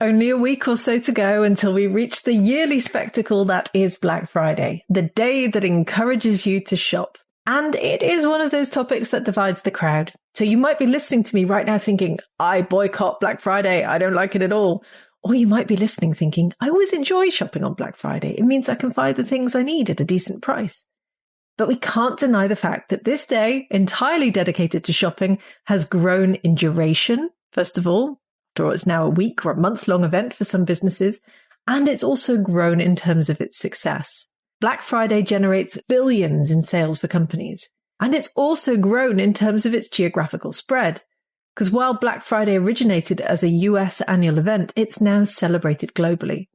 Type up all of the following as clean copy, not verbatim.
Only a week or so to go until we reach the yearly spectacle that is Black Friday, the day that encourages you to shop. And it is one of those topics that divides the crowd. So you might be listening to me right now thinking, I boycott Black Friday. I don't like it at all. Or you might be listening thinking, I always enjoy shopping on Black Friday. It means I can find the things I need at a decent price. But we can't deny the fact that this day, entirely dedicated to shopping, has grown in duration, first of all. After all, it's now a week or a month-long event for some businesses, and it's also grown in terms of its success. Black Friday generates billions in sales for companies, and it's also grown in terms of its geographical spread. Because while Black Friday originated as a US annual event, it's now celebrated globally.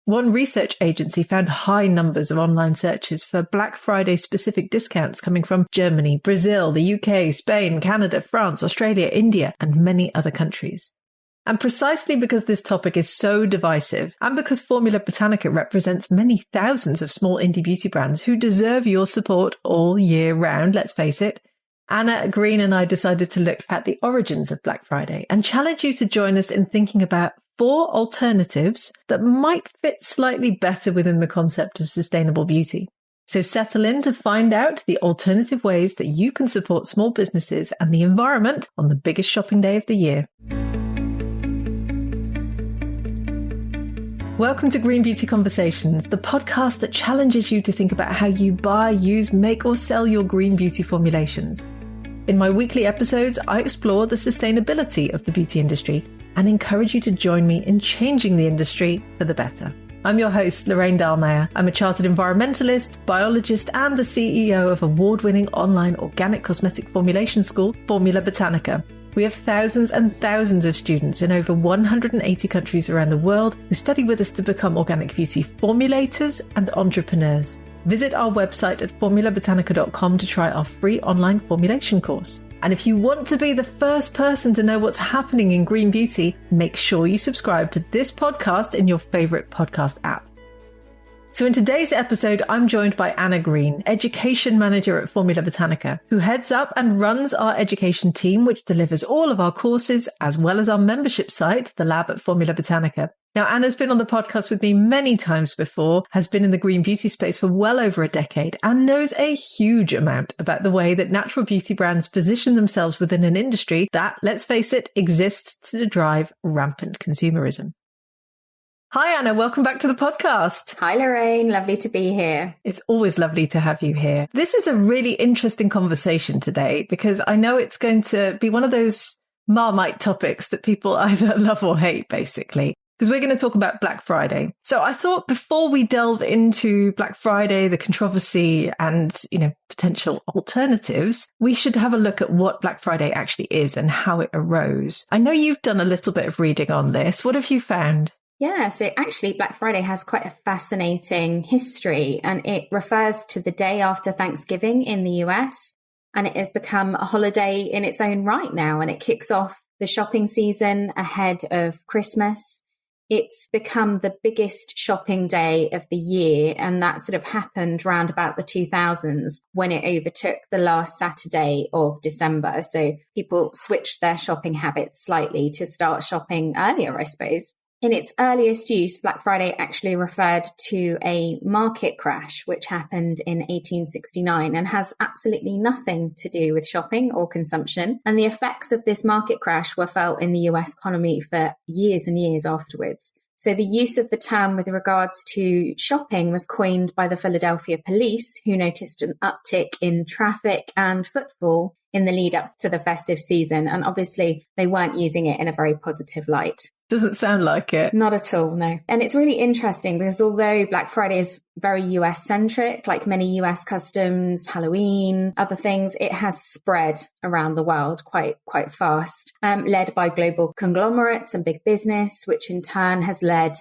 One research agency found high numbers of online searches for Black Friday specific discounts coming from Germany, Brazil, the UK, Spain, Canada, France, Australia, India, and many other countries. And precisely because this topic is so divisive, and because Formula Botanica represents many thousands of small indie beauty brands who deserve your support all year round, let's face it, Anna Green and I decided to look at the origins of Black Friday and challenge you to join us in thinking about 4 alternatives that might fit slightly better within the concept of sustainable beauty. So settle in to find out the alternative ways that you can support small businesses and the environment on the biggest shopping day of the year. Welcome to Green Beauty Conversations, the podcast that challenges you to think about how you buy, use, make or sell your green beauty formulations. In my weekly episodes, I explore the sustainability of the beauty industry and encourage you to join me in changing the industry for the better. I'm your host, Lorraine Dallmeier. I'm a chartered environmentalist, biologist and the CEO of award-winning online organic cosmetic formulation school, Formula Botanica. We have thousands and thousands of students in over 180 countries around the world who study with us to become organic beauty formulators and entrepreneurs. Visit our website at formulabotanica.com to try our free online formulation course. And if you want to be the first person to know what's happening in green beauty, make sure you subscribe to this podcast in your favorite podcast app. So in today's episode, I'm joined by Anna Green, Education Manager at Formula Botanica, who heads up and runs our education team, which delivers all of our courses, as well as our membership site, the lab at Formula Botanica. Now, Anna's been on the podcast with me many times before, has been in the green beauty space for well over a decade, and knows a huge amount about the way that natural beauty brands position themselves within an industry that, let's face it, exists to drive rampant consumerism. Hi, Anna. Welcome back to the podcast. Hi, Lorraine. Lovely to be here. It's always lovely to have you here. This is a really interesting conversation today because I know it's going to be one of those Marmite topics that people either love or hate, basically, because we're going to talk about Black Friday. So I thought before we delve into Black Friday, the controversy and, potential alternatives, we should have a look at what Black Friday actually is and how it arose. I know you've done a little bit of reading on this. What have you found? Yeah, so actually Black Friday has quite a fascinating history, and it refers to the day after Thanksgiving in the US, and it has become a holiday in its own right now, and it kicks off the shopping season ahead of Christmas. It's become the biggest shopping day of the year, and that sort of happened around about the 2000s when it overtook the last Saturday of December. So people switched their shopping habits slightly to start shopping earlier, I suppose. In its earliest use, Black Friday actually referred to a market crash, which happened in 1869 and has absolutely nothing to do with shopping or consumption. And the effects of this market crash were felt in the US economy for years and years afterwards. So the use of the term with regards to shopping was coined by the Philadelphia police, who noticed an uptick in traffic and footfall in the lead up to the festive season. And obviously they weren't using it in a very positive light. Doesn't sound like it. Not at all, no. And it's really interesting because although Black Friday is very US centric, like many US customs, Halloween, other things, it has spread around the world quite fast, led by global conglomerates and big business, which in turn has led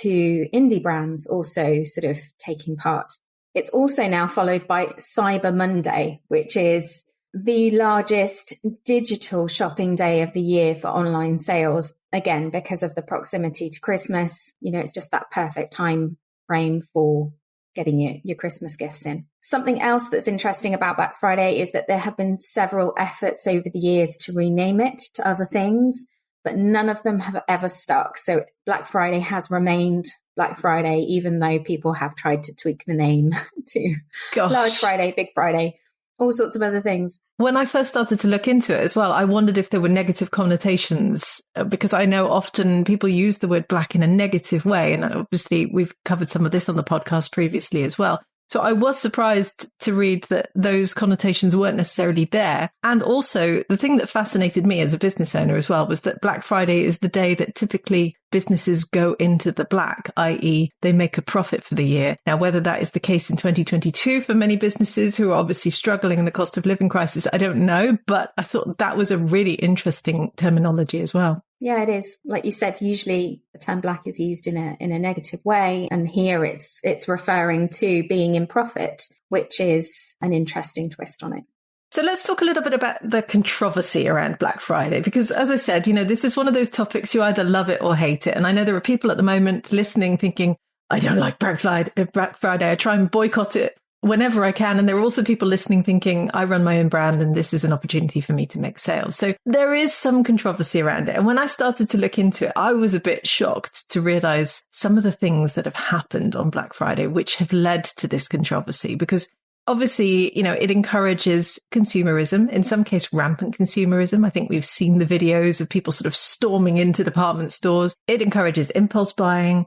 to indie brands also sort of taking part. It's also now followed by Cyber Monday, which is the largest digital shopping day of the year for online sales. Again, because of the proximity to Christmas, it's just that perfect time frame for getting your Christmas gifts in. Something else that's interesting about Black Friday is that there have been several efforts over the years to rename it to other things, but none of them have ever stuck. So Black Friday has remained Black Friday, even though people have tried to tweak the name to Large Friday, Big Friday, all sorts of other things. When I first started to look into it as well, I wondered if there were negative connotations, because I know often people use the word black in a negative way. And obviously we've covered some of this on the podcast previously as well. So I was surprised to read that those connotations weren't necessarily there. And also the thing that fascinated me as a business owner as well was that Black Friday is the day that typically businesses go into the black, i.e. they make a profit for the year. Now, whether that is the case in 2022 for many businesses who are obviously struggling in the cost of living crisis, I don't know, but I thought that was a really interesting terminology as well. Yeah, it is. Like you said, usually the term black is used in a negative way. And here it's referring to being in profit, which is an interesting twist on it. So let's talk a little bit about the controversy around Black Friday, because as I said, this is one of those topics you either love it or hate it. And I know there are people at the moment listening thinking, I don't like Black Friday. I try and boycott it whenever I can. And there are also people listening thinking, I run my own brand and this is an opportunity for me to make sales. So there is some controversy around it. And when I started to look into it, I was a bit shocked to realize some of the things that have happened on Black Friday, which have led to this controversy, because obviously, it encourages consumerism, in some case, rampant consumerism. I think we've seen the videos of people sort of storming into department stores. It encourages impulse buying.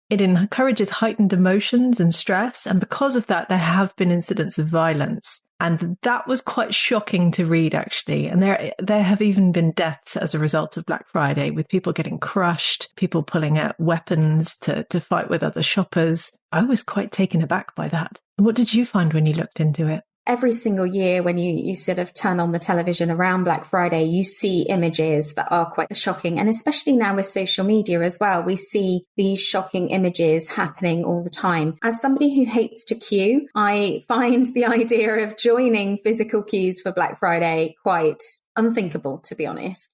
It encourages heightened emotions and stress. And because of that, there have been incidents of violence. And that was quite shocking to read, actually. And there have even been deaths as a result of Black Friday, with people getting crushed, people pulling out weapons to fight with other shoppers. I was quite taken aback by that. What did you find when you looked into it? Every single year when you sort of turn on the television around Black Friday, you see images that are quite shocking. And especially now with social media as well, we see these shocking images happening all the time. As somebody who hates to queue, I find the idea of joining physical queues for Black Friday quite unthinkable, to be honest.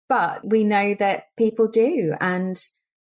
But we know that people do. And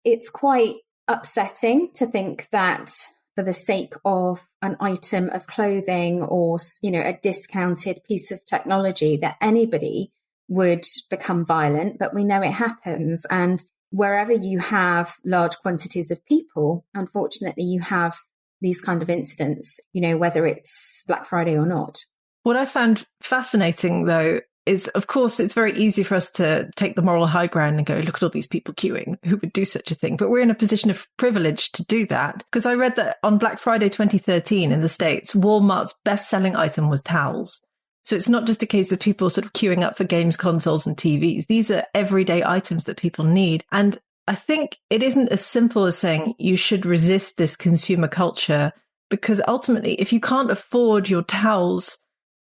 it's quite upsetting to think that for the sake of an item of clothing or, a discounted piece of technology, that anybody would become violent. But we know it happens. And wherever you have large quantities of people, unfortunately, you have these kind of incidents, whether it's Black Friday or not. What I found fascinating, though, is, of course, it's very easy for us to take the moral high ground and go, look at all these people queuing. Who would do such a thing? But we're in a position of privilege to do that. Because I read that on Black Friday 2013 in the States, Walmart's best-selling item was towels. So it's not just a case of people sort of queuing up for games, consoles and TVs. These are everyday items that people need. And I think it isn't as simple as saying you should resist this consumer culture, because ultimately, if you can't afford your towels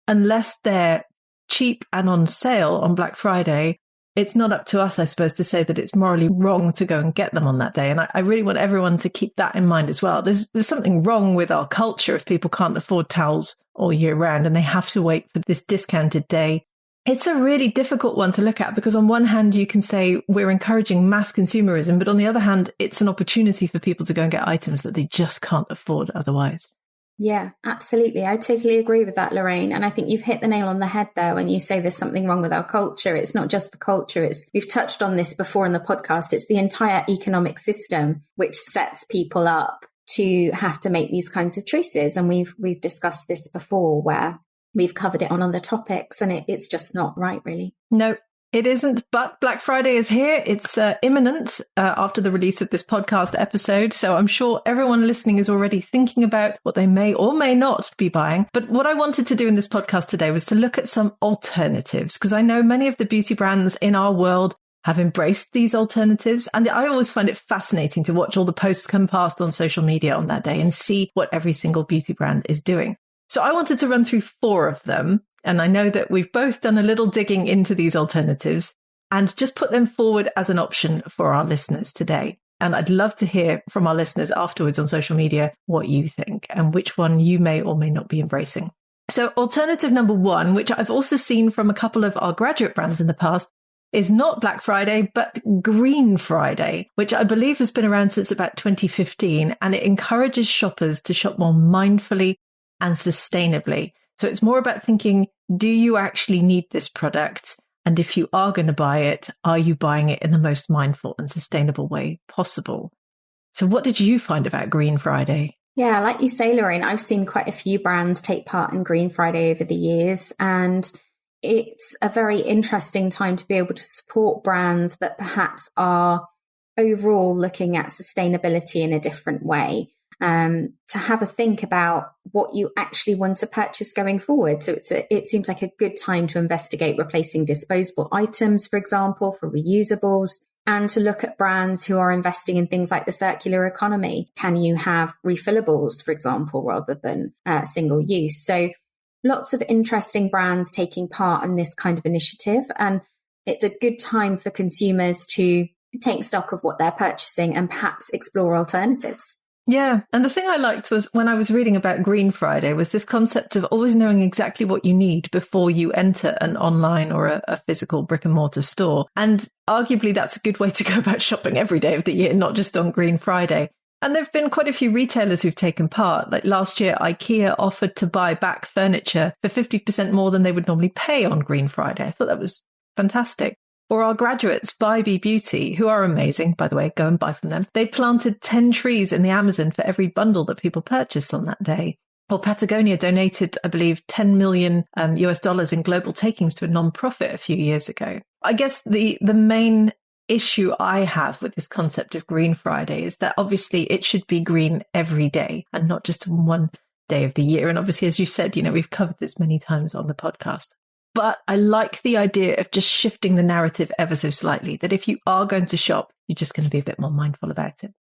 unless they're cheap and on sale on Black Friday, it's not up to us, I suppose, to say that it's morally wrong to go and get them on that day. And I really want everyone to keep that in mind as well. There's something wrong with our culture if people can't afford towels all year round and they have to wait for this discounted day. It's a really difficult one to look at, because on one hand, you can say we're encouraging mass consumerism, but on the other hand, it's an opportunity for people to go and get items that they just can't afford otherwise. Yeah, absolutely. I totally agree with that, Lorraine. And I think you've hit the nail on the head there when you say there's something wrong with our culture. It's not just the culture. We've touched on this before in the podcast. It's the entire economic system which sets people up to have to make these kinds of choices. And we've discussed this before, where we've covered it on other topics, and it's just not right, really. No, it isn't. But Black Friday is here. It's imminent after the release of this podcast episode. So I'm sure everyone listening is already thinking about what they may or may not be buying. But what I wanted to do in this podcast today was to look at some alternatives, because I know many of the beauty brands in our world have embraced these alternatives. And I always find it fascinating to watch all the posts come past on social media on that day and see what every single beauty brand is doing. So I wanted to run through 4 of them. And I know that we've both done a little digging into these alternatives and just put them forward as an option for our listeners today. And I'd love to hear from our listeners afterwards on social media what you think and which one you may or may not be embracing. So alternative number 1, which I've also seen from a couple of our graduate brands in the past, is not Black Friday, but Green Friday, which I believe has been around since about 2015. And it encourages shoppers to shop more mindfully and sustainably. So it's more about thinking, do you actually need this product? And if you are going to buy it, are you buying it in the most mindful and sustainable way possible? So what did you find about Green Friday? Yeah, like you say, Lorraine, I've seen quite a few brands take part in Green Friday over the years, and it's a very interesting time to be able to support brands that perhaps are overall looking at sustainability in a different way, to have a think about what you actually want to purchase going forward. So it seems like a good time to investigate replacing disposable items, for example, for reusables, and to look at brands who are investing in things like the circular economy. Can you have refillables, for example, rather than single use? So lots of interesting brands taking part in this kind of initiative. And it's a good time for consumers to take stock of what they're purchasing and perhaps explore alternatives. Yeah. And the thing I liked was when I was reading about Green Friday was this concept of always knowing exactly what you need before you enter an online or a physical brick and mortar store. And arguably that's a good way to go about shopping every day of the year, not just on Green Friday. And there've been quite a few retailers who've taken part. Like last year, IKEA offered to buy back furniture for 50% more than they would normally pay on Green Friday. I thought that was fantastic. Or our graduates, By Bee Beauty, who are amazing, by the way, go and buy from them. They planted 10 trees in the Amazon for every bundle that people purchased on that day. Or Patagonia donated, I believe, $10 million US dollars in global takings to a non-profit a few years ago. I guess the main issue I have with this concept of Green Friday is that obviously it should be green every day and not just on one day of the year. And obviously, as you said, we've covered this many times on the podcast. But I like the idea of just shifting the narrative ever so slightly, that if you are going to shop, you're just going to be a bit more mindful about it.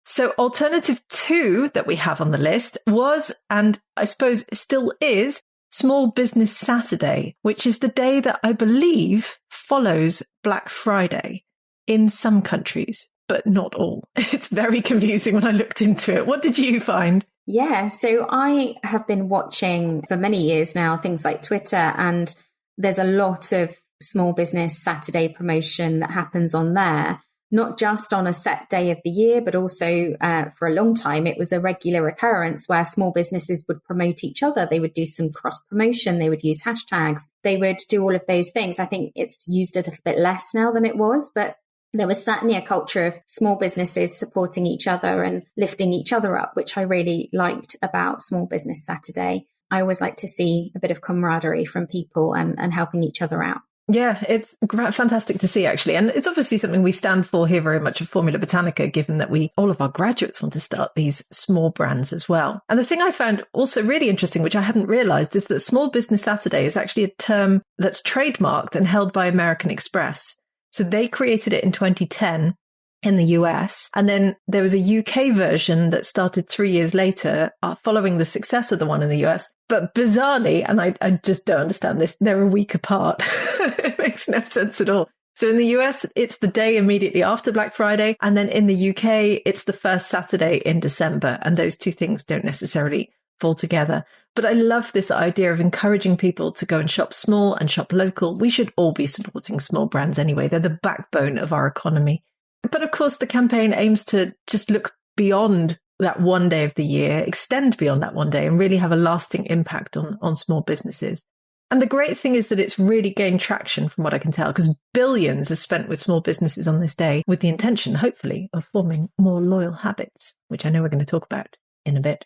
So alternative 2 that we have on the list was, and I suppose still is, Small Business Saturday, which is the day that I believe follows Black Friday in some countries, but not all. It's very confusing when I looked into it. What did you find? Yeah, so I have been watching for many years now things like Twitter, and there's a lot of Small Business Saturday promotion that happens on there, not just on a set day of the year, but also for a long time. It was a regular occurrence where small businesses would promote each other. They would do some cross promotion. They would use hashtags. They would do all of those things. I think it's used a little bit less now than it was, but there was certainly a culture of small businesses supporting each other and lifting each other up, which I really liked about Small Business Saturday. I always like to see a bit of camaraderie from people and helping each other out. Yeah, it's fantastic to see, actually. And it's obviously something we stand for here very much at Formula Botanica, given that all of our graduates want to start these small brands as well. And the thing I found also really interesting, which I hadn't realized, is that Small Business Saturday is actually a term that's trademarked and held by American Express. So they created it in 2010 in the US. And then there was a UK version that started 3 years later, following the success of the one in the US. But bizarrely, and I just don't understand this, they're a week apart. It makes no sense at all. So in the US, it's the day immediately after Black Friday. And then in the UK, it's the first Saturday in December. And those two things don't necessarily fall together. But I love this idea of encouraging people to go and shop small and shop local. We should all be supporting small brands anyway. They're the backbone of our economy. But of course, the campaign aims to just look beyond that one day of the year, extend beyond that one day, and really have a lasting impact on small businesses. And the great thing is that it's really gained traction from what I can tell, because billions are spent with small businesses on this day with the intention, hopefully, of forming more loyal habits, which I know we're going to talk about in a bit.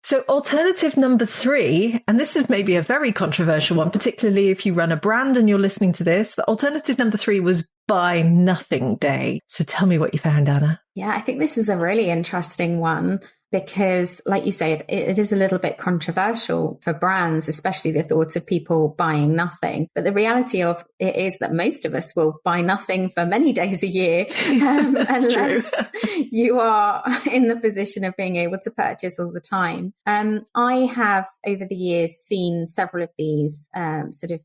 So alternative number 3, and this is maybe a very controversial one, particularly if you run a brand and you're listening to this, but alternative number 3 was Buy Nothing Day. So tell me what you found, Anna. Yeah, I think this is a really interesting one because, like you say, it is a little bit controversial for brands, especially the thought of people buying nothing. But the reality of it is that most of us will buy nothing for many days a year, unless you are in the position of being able to purchase all the time. I have, over the years, seen several of these sort of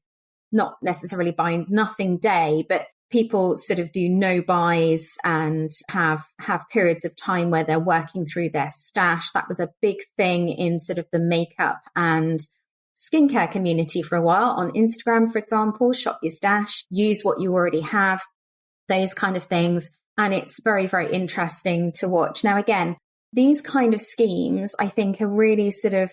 not necessarily buy nothing day, but people sort of do no buys and have periods of time where they're working through their stash. That was a big thing in sort of the makeup and skincare community for a while. On Instagram, for example, shop your stash, use what you already have, those kind of things. And it's very, very interesting to watch. Now, again, these kind of schemes, I think, are really sort of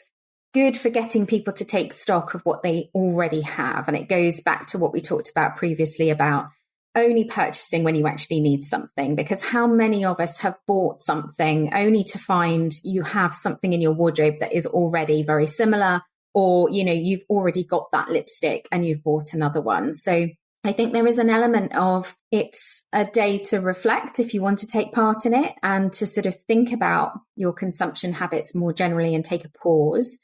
good for getting people to take stock of what they already have. And it goes back to what we talked about previously about only purchasing when you actually need something, because how many of us have bought something only to find you have something in your wardrobe that is already very similar, or, you know, you've already got that lipstick and you've bought another one. So I think there is an element of it's a day to reflect if you want to take part in it and to sort of think about your consumption habits more generally and take a pause.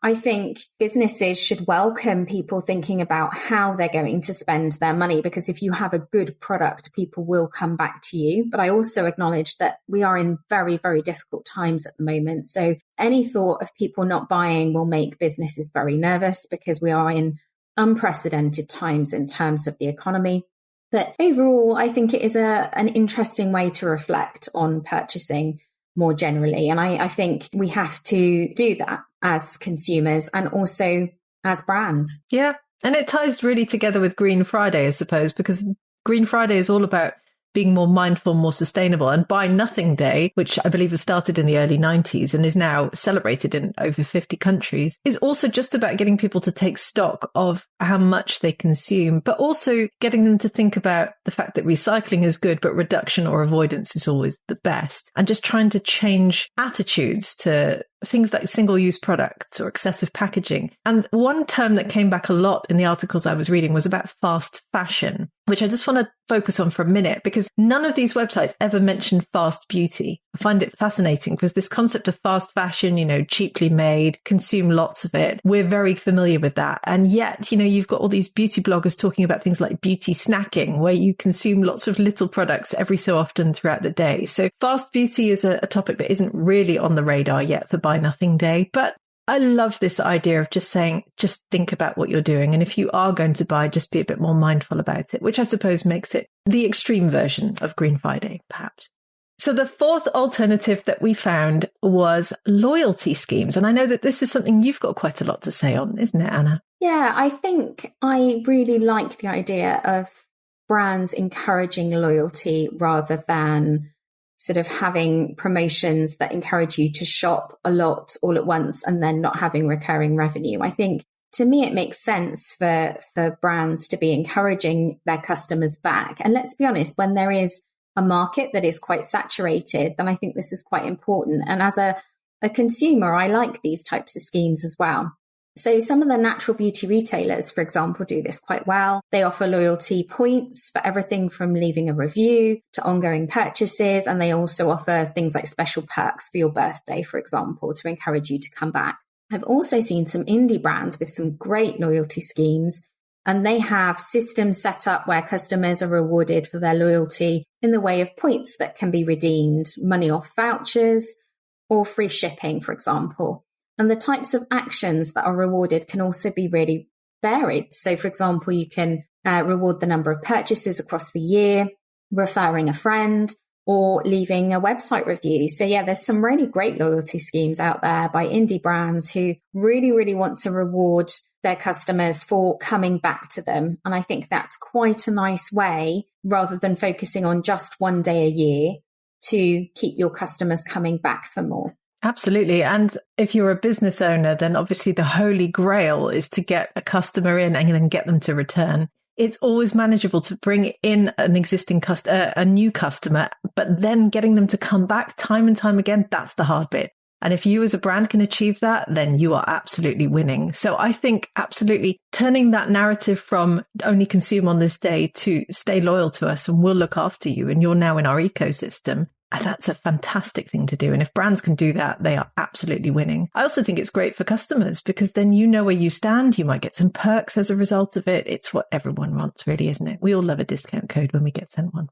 I think businesses should welcome people thinking about how they're going to spend their money, because if you have a good product, people will come back to you. But I also acknowledge that we are in very, very difficult times at the moment. So any thought of people not buying will make businesses very nervous, because we are in unprecedented times in terms of the economy. But overall, I think it is an interesting way to reflect on purchasing more generally. And I think we have to do that as consumers and also as brands. Yeah. And it ties really together with Green Friday, I suppose, because Green Friday is all about being more mindful, more sustainable. And Buy Nothing Day, which I believe was started in the early 90s and is now celebrated in over 50 countries, is also just about getting people to take stock of how much they consume, but also getting them to think about the fact that recycling is good, but reduction or avoidance is always the best. And just trying to change attitudes to things like single-use products or excessive packaging. And one term that came back a lot in the articles I was reading was about fast fashion, which I just want to focus on for a minute, because none of these websites ever mention fast beauty. I find it fascinating because this concept of fast fashion, you know, cheaply made, consume lots of it, we're very familiar with that. And yet, you know, you've got all these beauty bloggers talking about things like beauty snacking, where you consume lots of little products every so often throughout the day. So fast beauty is a topic that isn't really on the radar yet for Buy Nothing Day. But I love this idea of just saying, just think about what you're doing. And if you are going to buy, just be a bit more mindful about it, which I suppose makes it the extreme version of Green Friday, perhaps. So the fourth alternative that we found was loyalty schemes. And I know that this is something you've got quite a lot to say on, isn't it, Anna? Yeah, I think I really like the idea of brands encouraging loyalty rather than sort of having promotions that encourage you to shop a lot all at once and then not having recurring revenue. I think to me, it makes sense for brands to be encouraging their customers back. And let's be honest, when there is a market that is quite saturated, then I think this is quite important. And as a consumer, I like these types of schemes as well. So some of the natural beauty retailers, for example, do this quite well. They offer loyalty points for everything from leaving a review to ongoing purchases. And they also offer things like special perks for your birthday, for example, to encourage you to come back. I've also seen some indie brands with some great loyalty schemes, and they have systems set up where customers are rewarded for their loyalty in the way of points that can be redeemed, money off vouchers, or free shipping, for example. And the types of actions that are rewarded can also be really varied. So, for example, you can reward the number of purchases across the year, referring a friend, or leaving a website review. So, yeah, there's some really great loyalty schemes out there by indie brands who really, really want to reward their customers for coming back to them. And I think that's quite a nice way, rather than focusing on just one day a year, to keep your customers coming back for more. Absolutely. And if you're a business owner, then obviously the holy grail is to get a customer in and then get them to return. It's always manageable to bring in an existing a new customer, but then getting them to come back time and time again, that's the hard bit. And if you as a brand can achieve that, then you are absolutely winning. So I think absolutely turning that narrative from only consume on this day to stay loyal to us and we'll look after you and you're now in our ecosystem. And that's a fantastic thing to do. And if brands can do that, they are absolutely winning. I also think it's great for customers because then you know where you stand. You might get some perks as a result of it. It's what everyone wants, really, isn't it? We all love a discount code when we get sent one.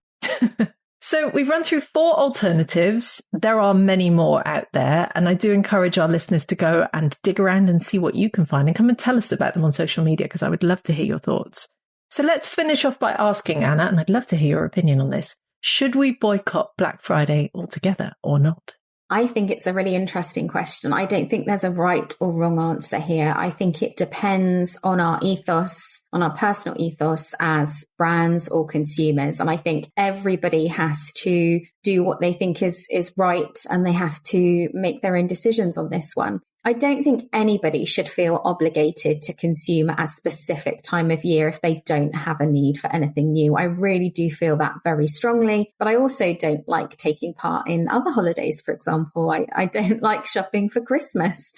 So we've run through 4 alternatives. There are many more out there. And I do encourage our listeners to go and dig around and see what you can find and come and tell us about them on social media, because I would love to hear your thoughts. So let's finish off by asking Anna, and I'd love to hear your opinion on this. Should we boycott Black Friday altogether or not? I think it's a really interesting question. I don't think there's a right or wrong answer here. I think it depends on our ethos, on our personal ethos as brands or consumers. And I think everybody has to do what they think is right, and they have to make their own decisions on this one. I don't think anybody should feel obligated to consume at a specific time of year if they don't have a need for anything new. I really do feel that very strongly, but I also don't like taking part in other holidays, for example. I don't like shopping for Christmas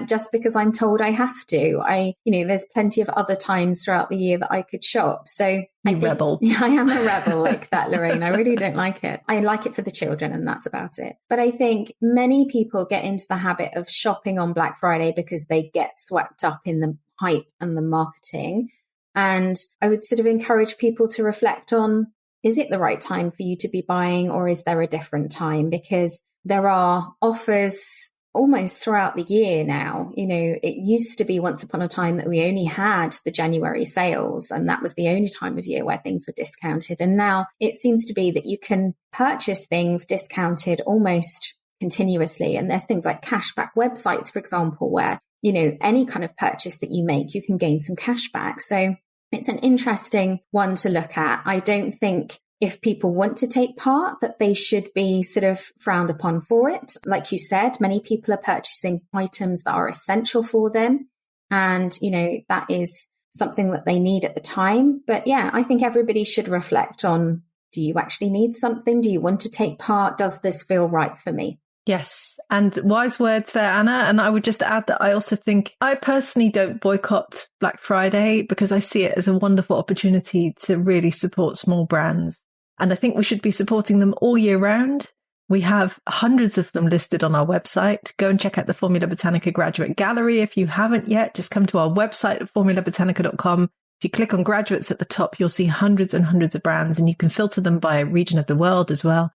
just because I'm told I have to. There's plenty of other times throughout the year that I could shop. So rebel. I am a rebel like that, Lorraine. I really don't like it. I like it for the children and that's about it. But I think many people get into the habit of shopping on Black Friday because they get swept up in the hype and the marketing. And I would sort of encourage people to reflect on, is it the right time for you to be buying, or is there a different time? Because there are offers almost throughout the year now. It used to be once upon a time that we only had the January sales, and that was the only time of year where things were discounted. And now it seems to be that you can purchase things discounted almost continuously. And there's things like cashback websites, for example, where, any kind of purchase that you make, you can gain some cash back. So it's an interesting one to look at. I don't think if people want to take part that they should be sort of frowned upon for it. Like you said, many people are purchasing items that are essential for them. And, that is something that they need at the time. But yeah, I think everybody should reflect on, do you actually need something? Do you want to take part? Does this feel right for me? Yes. And wise words there, Anna. And I would just add that I also think I personally don't boycott Black Friday because I see it as a wonderful opportunity to really support small brands. And I think we should be supporting them all year round. We have hundreds of them listed on our website. Go and check out the Formula Botanica Graduate Gallery. If you haven't yet, just come to our website at formulabotanica.com. If you click on graduates at the top, you'll see hundreds and hundreds of brands, and you can filter them by region of the world as well.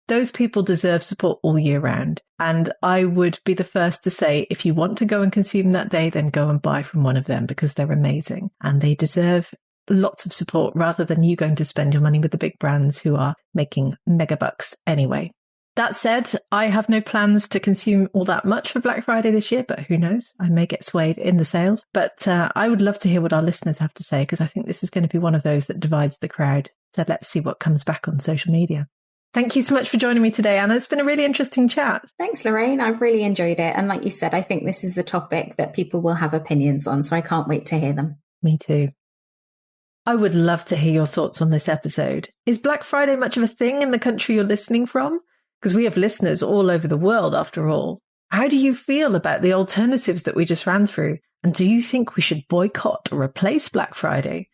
Those people deserve support all year round. And I would be the first to say, if you want to go and consume that day, then go and buy from one of them because they're amazing and they deserve lots of support rather than you going to spend your money with the big brands who are making mega bucks anyway. That said, I have no plans to consume all that much for Black Friday this year, but who knows? I may get swayed in the sales. But I would love to hear what our listeners have to say because I think this is going to be one of those that divides the crowd. So let's see what comes back on social media. Thank you so much for joining me today, Anna. It's been a really interesting chat. Thanks, Lorraine. I've really enjoyed it. And like you said, I think this is a topic that people will have opinions on, so I can't wait to hear them. Me too. I would love to hear your thoughts on this episode. Is Black Friday much of a thing in the country you're listening from? Because we have listeners all over the world, after all. How do you feel about the alternatives that we just ran through? And do you think we should boycott or replace Black Friday?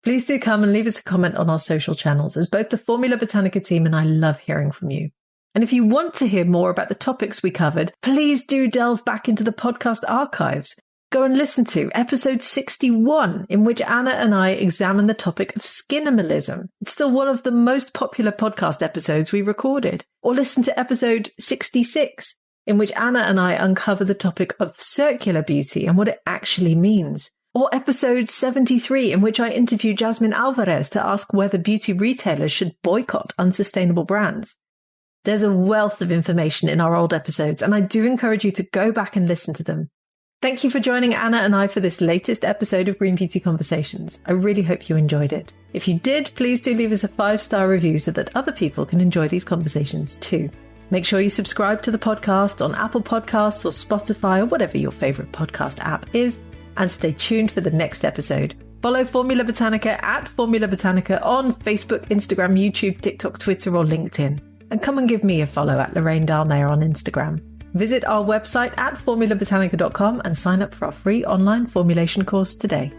Please do come and leave us a comment on our social channels, as both the Formula Botanica team and I love hearing from you. And if you want to hear more about the topics we covered, please do delve back into the podcast archives. Go and listen to episode 61, in which Anna and I examine the topic of skinimalism. It's still one of the most popular podcast episodes we recorded. Or listen to episode 66, in which Anna and I uncover the topic of circular beauty and what it actually means. Or episode 73, in which I interview Jasmine Alvarez to ask whether beauty retailers should boycott unsustainable brands. There's a wealth of information in our old episodes, and I do encourage you to go back and listen to them. Thank you for joining Anna and I for this latest episode of Green Beauty Conversations. I really hope you enjoyed it. If you did, please do leave us a 5-star review so that other people can enjoy these conversations too. Make sure you subscribe to the podcast on Apple Podcasts or Spotify or whatever your favorite podcast app is. And stay tuned for the next episode. Follow Formula Botanica at Formula Botanica on Facebook, Instagram, YouTube, TikTok, Twitter, or LinkedIn. And come and give me a follow at Lorraine Dallmeier on Instagram. Visit our website at formulabotanica.com and sign up for our free online formulation course today.